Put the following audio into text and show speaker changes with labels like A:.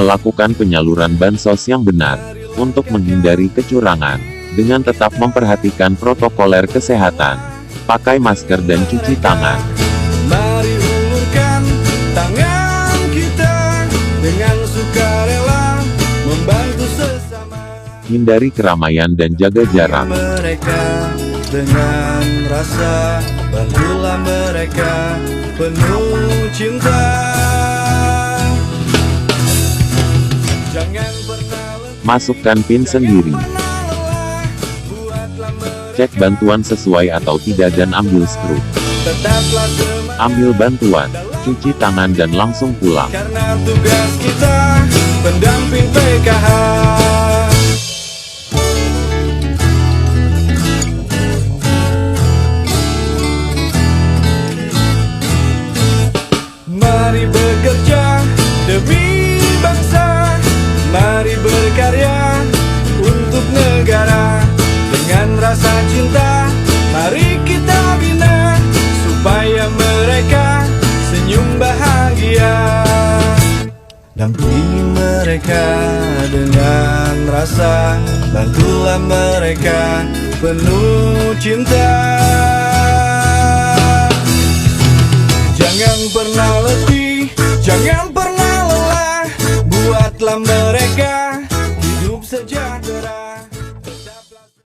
A: melakukan penyaluran bansos yang benar, untuk menghindari kecurangan, dengan tetap memperhatikan protokoler kesehatan, pakai masker dan cuci tangan.
B: Mari ulurkan tangan kita dengan sukarela membantu sesama.
A: Hindari keramaian dan jaga jarak.
B: Mereka dengan rasa, bantulah mereka penuh cinta. Jangan pernah
A: Masukkan PIN sendiri.
B: lelah, buatlah mereka
A: Cek bantuan sesuai atau tidak dan ambil skru.
B: tetaplah semangat.
A: Ambil bantuan, cuci tangan dan langsung pulang.
B: Karena tugas kita pendamping PKH. Mari bekerja demi bangsa, mari berkarya untuk negara. Dengan rasa cinta, mari kita bina supaya mereka senyum bahagia. Dampingi mereka dengan rasa, bantulah mereka penuh cinta. Jangan pernah letih, jangan pernah lelah, buatlah mereka